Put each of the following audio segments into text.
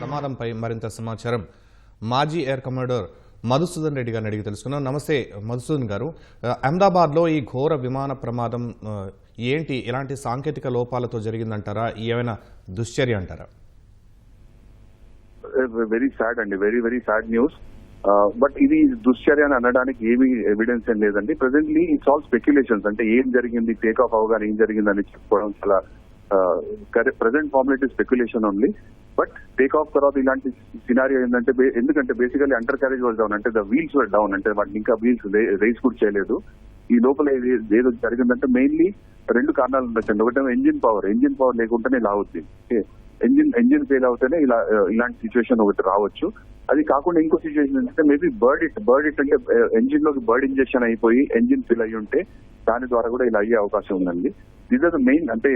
ప్రమాదంపై మరింత సమాచారం మాజీ ఎయిర్ కమాండర్ మధుసూదన్ రెడ్డి గారిని అడిగి తెలుసుకున్నాం. నమస్తే మధుసూదన్ గారు, అహ్మదాబాద్లో ఈ ఘోర విమాన ప్రమాదం ఏంటి, ఎలాంటి సాంకేతిక లోపాలతో జరిగిందంటారా, ఏమైనా దుశ్చర్య అంటారా? వెరీ సాడ్ అండి, వెరీ సాడ్ న్యూస్. బట్ ఇది దుశ్చర్య అని అనడానికి ఏమీ ఎవిడెన్స్ ఏం లేదండి. Presently it's all speculations. అంటే ఏం జరిగింది, టేక్ ఆఫ్ అవగానే ఏం జరిగిందని చెప్పుకోవడం చాలా present formulate speculation only. But take off తర్వాత ఇలాంటి సినారియో ఏంటంటే, ఎందుకంటే basically under carriage was down, అంటే ద వీల్స్ వర్ డౌన్, అంటే వాటిని ఇంకా వీల్స్ రైస్ కూడా చేయలేదు. ఈ లోపల ఏదో జరిగిందంటే మెయిన్లీ రెండు కారణాలు ఉండొచ్చండి. ఒకటేమో ఇంజిన్ పవర్ లేకుండానే ఇలా అవుతుంది. ఇంజిన్ ఫెయిల్ అవుతేనే ఇలాంటి సిచ్యువేషన్ ఒకటి రావచ్చు. అది కాకుండా ఇంకో సిచ్యువేషన్ ఏంటంటే మేబీ బర్డ్ ఇట్ అంటే ఎంజిన్ లోకి బర్డ్ ఇంజెక్షన్ అయిపోయి ఎంజిన్ ఫిల్ అయ్యి ఉంటే దాని ద్వారా కూడా ఇలా అయ్యే అవకాశం ఉందండి. These are the main. అంటే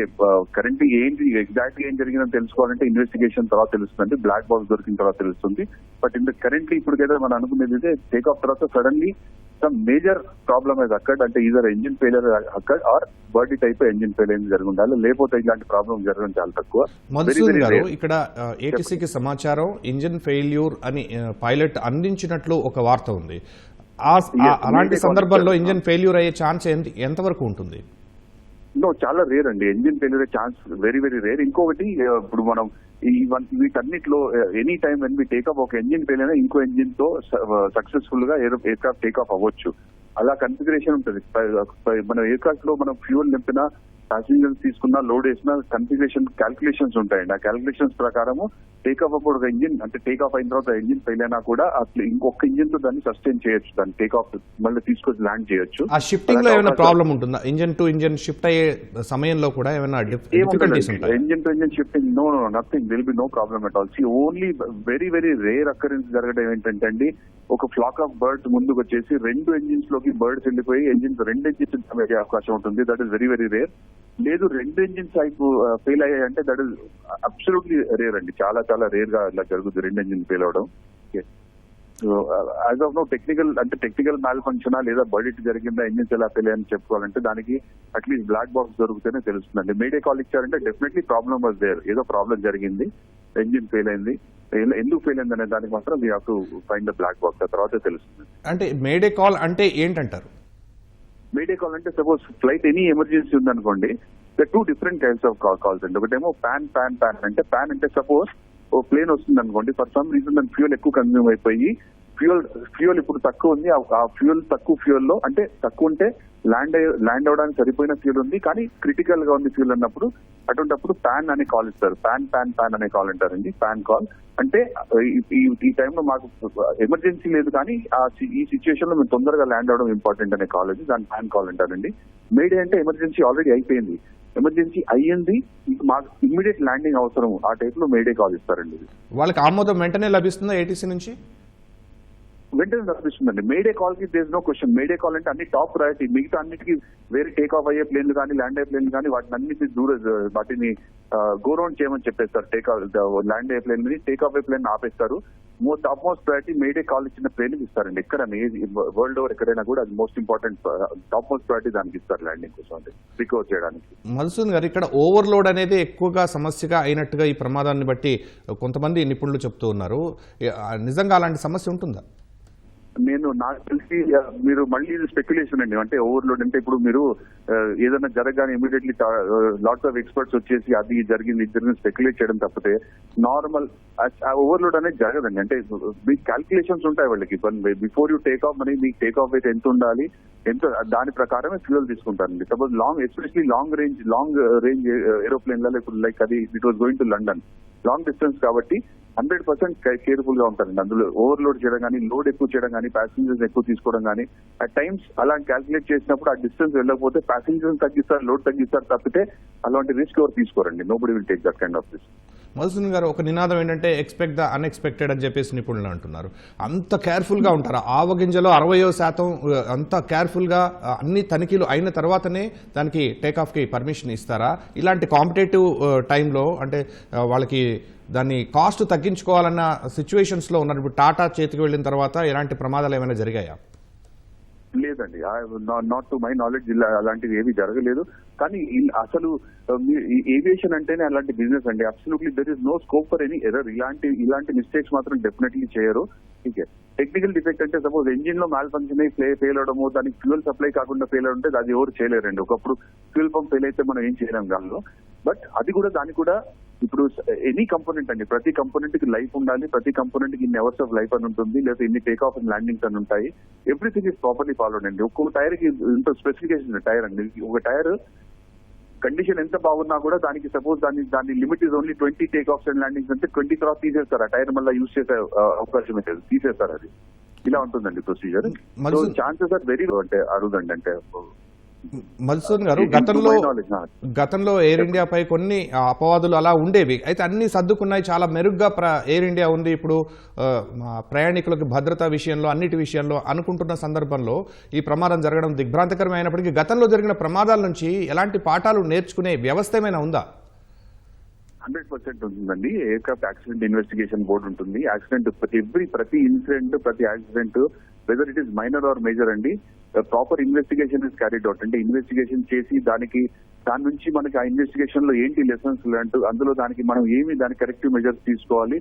కరెంట్లీ ఏంటి ఎగ్జాక్ట్లీ ఏం జరిగిందని తెలుసుకోవాలంటే ఇన్వెస్టిగేషన్ తర్వాత తెలుస్తుంది, బ్లాక్ బాక్స్ దొరికిన తర్వాత తెలుస్తుంది. బట్ కరెంట్లీ ఇప్పుడు మనం అనుకునేది అయితే టేక్ ఆఫ్ తర్వాత సడన్లీ సమ్ మేజర్ ప్రాబ్లమ్ అది అక్కడ, అంటే ఈజర్ ఇంజిన్ ఫెయిలియర్ అక్కడ ఆర్ బర్డ్ ఇట్ అయిపోయి ఇంజిన్ ఫెయిల్ అయింది జరిగి ఉండాలి. లేకపోతే ఇలాంటి ప్రాబ్లం జరగడం చాలా తక్కువ. మధుసూదన్ గారు, ఇక్కడ ఏటీసీకి సమాచారం ఇంజిన్ ఫెయిల్యూర్ అని పైలట్ అందించినట్లు ఒక వార్త ఉంది. అలాంటి సందర్భంలో ఇంజిన్ ఫెయిల్యూర్ అయ్యే ఛాన్స్ ఎంతవరకు ఉంటుంది? చాలా రేర్ అండి. Engine failure chance very rare. ఇంకొకటి, ఇప్పుడు మనం వీటన్నిటిలో any time when we take off ఒక ఇంజిన్ ఫెయిల్ అయినా ఇంకో ఇంజిన్ తో సక్సెస్ఫుల్ గా ఎయిర్ క్రాఫ్ట్ టేక్ ఆఫ్ అవ్వచ్చు. అలా కన్ఫిగరేషన్ ఉంటుంది. మన ఎయిర్ క్రాఫ్ట్ లో మనం ఫ్యూల్ నింపినా, ప్యాసింజర్స్ తీసుకున్నా, లోడ్ వేసినా కన్ఫిగరేషన్ క్యాల్కులేషన్స్ ఉంటాయండి. ఆ క్యాల్కులేషన్స్ ప్రకారము టేక్ ఆఫ్ అప్పుడు ఒక ఇంజిన్, అంటే టేక్ ఆఫ్ అయిన తర్వాత ఇంజిన్ ఫెయిల్ అయినా కూడా అసలు ఇంకొక ఇంజిన్ తో దాన్ని సస్టైన్ చేయొచ్చు, దాన్ని టేక్ ఆఫ్ మళ్ళీ తీసుకొచ్చి ల్యాండ్ చేయొచ్చు. ఆ షిఫ్టింగ్ లో ఏమైనా ప్రాబ్లం ఉంటుందా? ఇంజిన్ టు ఇంజిన్ షిఫ్ట్ అయ్యే సమయంలో కూడా ఏమైనా డిఫికల్టీస్ ఉంటాయా? Engine to engine shifting no nothing, will be no problem at all. Only very rare occurrence జరగడం ఏంటంటే అండి, ఒక ఫ్లాక్ ఆఫ్ బర్డ్స్ ముందుకు వచ్చేసి రెండు ఇంజిన్స్ లోకి బర్డ్స్ వెళ్ళిపోయి రెండు ఇంజిన్స్ అయ్యే అవకాశం ఉంటుంది. That is very rare. లేదు, రెండు ఇంజిన్స్ ఫెయిల్ అయ్యాయంటే దట్ ఈస్ అబ్సల్యూట్లీ రేర్ అండి. చాలా రేర్ గా ఇలా జరుగుతుంది రెండు ఇంజిన్ ఫెయిల్ అవడం. యాజ్ ఆఫ్ నో టెక్నికల్ మాల్ ఫంక్షనా లేదా బర్డ్ జరిగిందా, ఇంజిన్స్ ఎలా ఫెయిల్ అని చెప్పుకోవాలంటే దానికి అట్లీస్ట్ బ్లాక్ బాక్స్ దొరికితేనే తెలుస్తుందండి. మేడే కాల్ ఇచ్చారంటే డెఫినెట్లీ ప్రాబ్లమ్ వాజ్ దేర్, ఏదో ప్రాబ్లం జరిగింది, ఇంజిన్ ఫెయిల్ అయింది. ఎందుకు ఫెయిల్ అయింది అనే దానికి మాత్రం we have to find the black box, ఆ తర్వాత తెలుస్తుంది. అంటే మేడే కాల్ అంటే ఏంటంటారు? మేడే కాల్ అంటే సపోజ్ ఫ్లైట్ ఎనీ ఎమర్జెన్సీ ఉందనుకోండి, two different types of calls అండి. ఒకటేమో ప్యాన్ అంటే ప్యాన్ అంటే సపోజ్ ఓ ప్లేన్ వస్తుంది అనుకోండి, ఫర్ సమ్ రీజన్ దాని ఫ్యూయల్ ఎక్కువ కన్జ్యూమ్ అయిపోయి ఫ్యూయల్ ఇప్పుడు తక్కువ ఉంది, ఆ తక్కువ ఫ్యూయల్ లో, అంటే తక్కువ ఉంటే ల్యాండ్ అవడానికి సరిపోయిన ఫ్యూల్ ఉంది కానీ క్రిటికల్ గా ఉంది ఫ్యూల్ అన్నప్పుడు, అటువంటిప్పుడు ప్యాన్ అనే కాల్ ఇస్తారు. ప్యాన్ అనే కాల్ అంటారండి. ప్యాన్ కాల్ అంటే ఈ టైంలో మాకు ఎమర్జెన్సీ లేదు కానీ ఈ సిచ్యువేషన్ లో మేము తొందరగా ల్యాండ్ అవడం ఇంపార్టెంట్ అనే కాల్ అది, దాన్ని ప్యాన్ కాల్ అంటారండి. మేడే అంటే ఎమర్జెన్సీ ఆల్రెడీ అయిపోయింది, ఎమర్జెన్సీ అయ్యింది, మాకు ఇమ్మీడియట్ ల్యాండింగ్ అవసరం, ఆ టైప్ లో మేడే కాల్ ఇస్తారండి. వాళ్ళకి ఆమోదం వెంటనే లభిస్తుందా ఏటీసీ నుంచి? వెంటనే లభిస్తుందండి. మేడే కాల్ కి there no question. Mayday call అంటే అన్ని టాప్ ప్రయారిటీ. మిగతా అన్నిటికీ వేరే టేక్ ఆఫ్ అయ్యే ప్లేన్లు కానీ ల్యాండ్ అయ్యే ప్లేన్లు కానీ వాటిని గో రౌండ్ చేయమని చెప్పేస్తారు. ల్యాండ్ అయ్యే ప్లేన్ ని, టేక్ ఆఫ్ అయ్యే ప్లేన్ ఆపేస్తారు. Top most priority May Day call ఇచ్చిన ప్లేన్ ఇస్తారండి. ఎక్కడైనా వరల్డ్ ఓవర్ ఎక్కడైనా కూడా అది most important, top most priority దానికి ఇస్తారు ల్యాండింగ్ కోసం, అంటే రికవర్ చేయడానికి. మధుసూదన్ గారు, ఇక్కడ ఓవర్లోడ్ అనేది ఎక్కువగా సమస్యగా అయినట్టుగా ఈ ప్రమాదాన్ని బట్టి కొంతమంది నిపుణులు చెప్తూ ఉన్నారు. నిజంగా అలాంటి సమస్య ఉంటుందా? నాకు తెలిసి మీరు మళ్ళీ ఇది స్పెక్యులేషన్ అండి. అంటే ఓవర్లోడ్ అంటే ఇప్పుడు మీరు ఏదైనా జరగగానే ఇమీడియట్లీ లాట్స్ ఆఫ్ ఎక్స్పర్ట్స్ వచ్చేసి అది జరిగింది స్పెక్యులేట్ చేయడం తప్పితే నార్మల్ ఓవర్లోడ్ అనేది జరగదండి. అంటే మీ క్యాల్కులేషన్స్ ఉంటాయి వాళ్ళకి. Before you take off me take off అయితే ఎంత ఉండాలి, దాని ప్రకారమే ఫ్యూయల్ తీసుకుంటారండి. సపోజ్ ఎస్పెషలీ లాంగ్ రేంజ్ ఏరోప్లేన్లలో, ఇప్పుడు లైక్ అది it was going to London, long distance కాబట్టి 100% కేర్ఫుల్ గా ఉంటారండి. అందులో ఓవర్లోడ్ చేయడం కానీ, లోడ్ ఎక్కువ చేయడం కానీ, ప్యాసింజర్స్ ఎక్కువ తీసుకోవడం కానీ, అట్ టైమ్స్ అలా క్యాల్కులేట్ చేసినప్పుడు ఆ డిస్టెన్స్ వెళ్ళకపోతే ప్యాసింజర్స్ తగ్గిస్తారు, లోడ్ తగ్గిస్తారు తప్పితే అలాంటి రిస్క్ ఎవరు తీసుకోరండి. Nobody will take that kind of risk. Madhusudan గారు, ఒక నినాదం ఏంటంటే ఎక్స్పెక్ట్ ద అన్ఎక్స్పెక్టెడ్ అని చెప్పేసి నిపుణులు అంటున్నారు. అంత కేర్ఫుల్ గా ఉంటారా? ఆవగింజలో 60% అంత కేర్ఫుల్ గా అన్ని తనిఖీలు అయిన తర్వాతనే దానికి టేక్ ఆఫ్ కి పర్మిషన్ ఇస్తారా? ఇలాంటి కాంపిటేటివ్ టైంలో అంటే వాళ్ళకి దాన్ని కాస్ట్ తగ్గించుకోవాలన్న సిచ్యువేషన్స్ లో ఉన్నప్పుడు టాటా చేతికి వెళ్ళిన తర్వాత ఎలాంటి ప్రమాదాలు ఏమైనా జరిగాయా? లేదండి, నాట్ టు మై నాలెడ్జ్ అలాంటివి ఏవి జరగలేదు. కానీ అసలు ఏవియేషన్ అంటేనే అలాంటి బిజినెస్ అండి. Absolutely there is no scope for any error. ఇలాంటి మిస్టేక్స్ మాత్రం డెఫినెట్లీ చేయరు. టెక్నికల్ డిఫెక్ట్ అంటే సపోజ్ ఇంజిన్ లో మాల్ ఫంక్షన్ అయి ఫెయిల్ అవడము, దానికి ఫ్యూయల్ సప్లై కాకుండా ఫెయిల్ ఉంటే అది ఎవరు చేయలేరండి. ఒకప్పుడు ఫ్యూయల్ పంప్ ఫెయిల్ అయితే మనం ఏం చేయలేం దానిలో. బట్ అది కూడా దానికి కూడా ఇప్పుడు ఎనీ కంపోనెంట్ అండి, ప్రతి కంపోనెంట్ కి లైఫ్ ఉండాలి, ప్రతి కంపోనెంట్ కి ఇన్ని అవర్స్ ఆఫ్ లైఫ్ అని ఉంటుంది, లేదా ఇన్ని టేక్ ఆఫ్ అండ్ ల్యాండింగ్స్ అని ఉంటాయి. ఎవ్రీథింగ్ ఇస్ ప్రాపర్లీ ఫాలోడ్ అండి. ఒక్కొక్క టైర్ కి ఇంత స్పెసిఫికేషన్ టైర్ అండి. ఒక టైర్ కండిషన్ ఎంత బాగున్నా కూడా దానికి సపోజ్ దాని limit is only 20 take offs and landings అంటే 20 తర్వాత తీసేస్తారు. ఆ టైర్ మళ్ళీ యూజ్ చేసే అవకాశం అయితే తీసేస్తారు. అది ఇలా ఉంటుందండి procedure. So chances are very అంటే అరుదండి. అంటే మధుసూదన్ గారు, గతంలో ఎయిర్ ఇండియాపై కొన్ని అపవాదులు అలా ఉండేవి. అయితే అన్ని సర్దుకున్నాయి, చాలా మెరుగ్గా ఎయిర్ ఇండియా ఉంది ఇప్పుడు ప్రయాణికులకు భద్రతా విషయంలో, అన్నిటి విషయంలో అనుకుంటున్న సందర్భంలో ఈ ప్రమాదం జరగడం దిగ్భ్రాంతికరమైనప్పటికీ గతంలో జరిగిన ప్రమాదాల నుంచి ఎలాంటి పాఠాలు నేర్చుకునే వ్యవస్థ ఏమైనా ఉందా? 100% ఉంటుందండి. ఎయిర్క్రాఫ్ట్ యాక్సిడెంట్ ఇన్వెస్టిగేషన్ బోర్డు ఉంటుంది. యాక్సిడెంట్ ప్రతి ఇన్సిడెంట్, ప్రతి accident whether it is minor or major అండి, proper investigation is carried out. అంటే ఇన్వెస్టిగేషన్ చేసి దాని నుంచి మనకి ఆ ఇన్వెస్టిగేషన్ లో ఏంటి లెసన్స్ అంటూ అందులో దానికి కరెక్టివ్ మెజర్స్ తీసుకోవాలి.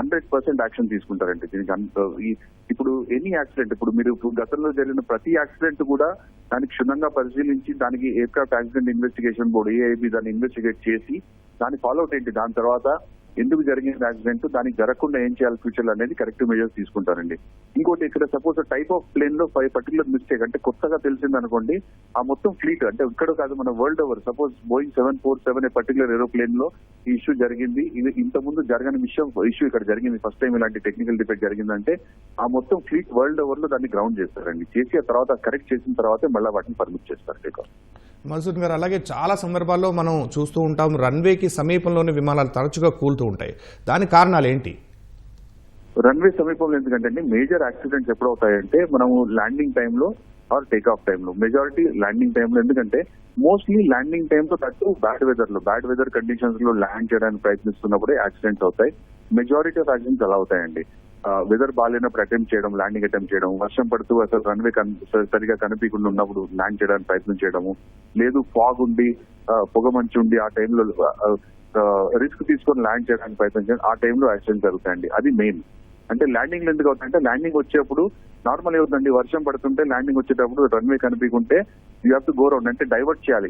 100% యాక్షన్ తీసుకుంటారండి దీనికి. ఇప్పుడు ఎనీ యాక్సిడెంట్, ఇప్పుడు మీరు గతంలో జరిగిన ప్రతి యాక్సిడెంట్ కూడా దానికి క్షుణ్ణంగా పరిశీలించి దానికి aircraft accident investigation board AIB దాన్ని ఇన్వెస్టిగేట్ చేసి దాని ఫాలోఅవుట్ ఏంటి, దాని తర్వాత ఎందుకు జరిగిన యాక్సిడెంట్, దానికి జరగకుండా ఏం చేయాలి ఫ్యూచర్ అనేది కరెక్టివ్ మెజర్స్ తీసుకుంటారండి. ఇంకోటి ఇక్కడ సపోజ్ టైప్ ఆఫ్ ప్లేన్ లో పర్టికులర్ మిస్టేక్ అంటే కొత్తగా తెలిసింది అనుకోండి, ఆ మొత్తం ఫ్లీట్ అంటే ఇక్కడ కాదు మన world over suppose Boeing 747 particular aeroplane లో ఈ ఇష్యూ జరిగింది, ఇది ఇంతకుముందు జరగని ఇష్యూ ఇక్కడ జరిగింది, ఫస్ట్ టైం ఇలాంటి టెక్నికల్ డిఫెక్ట్ జరిగిందంటే ఆ మొత్తం ఫ్లీట్ వరల్డ్ ఓవర్ లో దాన్ని గ్రౌండ్ చేస్తారండి. చేసి ఆ తర్వాత కరెక్ట్ చేసిన తర్వాతే మళ్ళీ వాటిని పర్మిట్ చేస్తారు టేక్ ఆఫ్. మధుసూదన్ గారు, అలాగే చాలా సందర్భాల్లో మనం చూస్తూ ఉంటాం రన్వేకి సమీపంలోని విమానాలు తరచుగా కూలుతూ ఉంటాయి. దానికి కారణాలు ఏంటి? రన్వే సమీపంలో ఎందుకంటే మేజర్ యాక్సిడెంట్స్ ఎప్పుడు అవుతాయంటే మనము ల్యాండింగ్ టైంలో ఆర్ టేక్ ఆఫ్ టైంలో, మెజారిటీ ల్యాండింగ్ టైంలో. ఎందుకంటే మోస్ట్లీ ల్యాండింగ్ టైంతో తట్టు బ్యాడ్ వెదర్ కండిషన్స్ లో ల్యాండ్ చేయడానికి ప్రయత్నిస్తున్నప్పుడే యాక్సిడెంట్స్ అవుతాయి. మెజారిటీ ఆఫ్ యాక్సిడెంట్స్ అలా అవుతాయండి. వెదర్ బాగాలేనప్పుడు అటెంప్ట్ చేయడం, ల్యాండింగ్ అటెంప్ట్ చేయడం, వర్షం పడుతూ అసలు రన్వే సరిగా కనిపించకుండా ఉన్నప్పుడు ల్యాండ్ చేయడానికి ప్రయత్నం చేయడము, లేదు ఫాగ్ ఉండి పొగ మంచి ఉండి ఆ టైంలో రిస్క్ తీసుకొని ల్యాండ్ చేయడానికి ప్రయత్నం చేయడం, ఆ టైంలో యాక్సిడెంట్ జరుగుతాయండి. అది మెయిన్. అంటే ల్యాండింగ్ ఎందుకు అవుతాయంటే ల్యాండింగ్ వచ్చేప్పుడు నార్మల్ అవుతుందండి, వర్షం పడుతుంటే ల్యాండింగ్ వచ్చేటప్పుడు రన్వే కనిపించుకుంటే you have to go round అంటే డైవర్ట్ చేయాలి.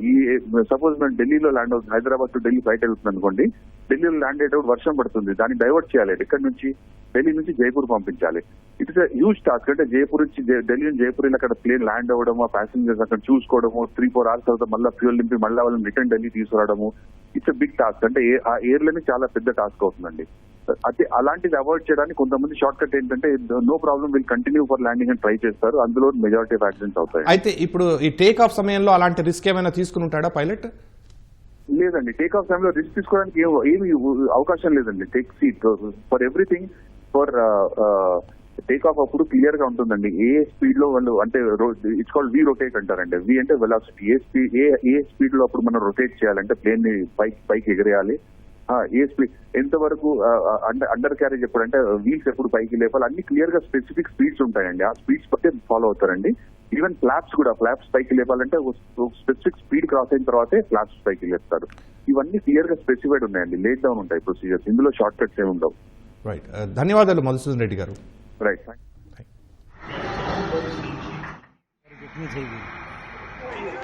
సపోజ్ మేము ఢిల్లీలో ల్యాండ్ అవుతుంది, హైదరాబాద్ టు ఢిల్లీ ఫ్లైట్ వెళ్తుంది అనుకోండి, ఢిల్లీలో ల్యాండ్ అయ్యేటప్పుడు వర్షం పడుతుంది, దాన్ని డైవర్ట్ చేయాలి. ఇక్కడ నుంచి ఢిల్లీ నుంచి జైపూర్ పంపించాలి. It is huge task. అంటే జైపూర్ నుంచి ఢిల్లీ నుంచి జైపూర్ అక్కడ ప్లేన్ ల్యాండ్ అవ్వడము, ఆ ప్యాసింజర్స్ అక్కడ చూసుకోవడము, 3-4 hours తర్వాత మళ్ళీ ఫ్యూల్ నింపి మళ్ళీ వాళ్ళని రిటర్న్ ఢిల్లీ తీసుకురావడము, ఇట్స్ బిగ్ టాస్క్. అంటే ఆ ఎయిర్లైన్ చాలా పెద్ద టాస్క్ అవుతుందండి. అదే అలాంటిది అవాయిడ్ చేయడానికి కొంతమంది షార్ట్ కట్ ఏంటంటే no problem will continue for landing అని ట్రై చేస్తారు. అందులో మెజారిటీ ఆఫ్ యాక్సిడెంట్స్ అవుతాయి. అయితే ఇప్పుడు ఈ టేక్ ఆఫ్ సమయంలో అలాంటి రిస్క్ ఏమైనా తీసుకుని ఉంటాడా పైలట్? లేదండి, టేక్ ఆఫ్ టైంలో రిస్క్ తీసుకోవడానికి ఏమి అవకాశం లేదండి. Take seat for everything. For take off అప్పుడు క్లియర్ గా ఉంటుందండి ఏ స్పీడ్ లో వాళ్ళు అంటే ఇట్స్ కాల్డ్ వి రొటేట్ అంటారండి. వి అంటే వెలాసిటీ. ఏ స్పీడ్ లో అప్పుడు మనం రొటేట్ చేయాలంటే ప్లేన్ ని పైకి ఎగరేయాలి. ఏ స్పీడ్ ఎంతవరకు అండర్ క్యారేజ్ ఎప్పుడు అంటే వీల్స్ ఎప్పుడు పైకి లేపాలి, అన్ని క్లియర్ గా స్పెసిఫిక్ స్పీడ్స్ ఉంటాయండి. ఆ స్పీడ్స్ బట్టి ఫాలో అవుతారండి. ఈవెన్ ఫ్లాప్స్ కూడా, ఫ్లాప్స్ పైకి లేపాలంటే స్పెసిఫిక్ స్పీడ్ క్రాస్ అయిన తర్వాతే ఫ్లాప్స్ పైకి లేపుతారు. ఇవన్నీ క్లియర్ గా స్పెసిఫైడ్ ఉన్నాయండి. లేట్ డౌన్ ఉంటాయి ప్రొసీజర్స్, ఇందులో షార్ట్ కట్స్ ఏమి ఉండవు. రైట్, ధన్యవాదాలు మధుసూదన్ రెడ్డి గారు. రైట్.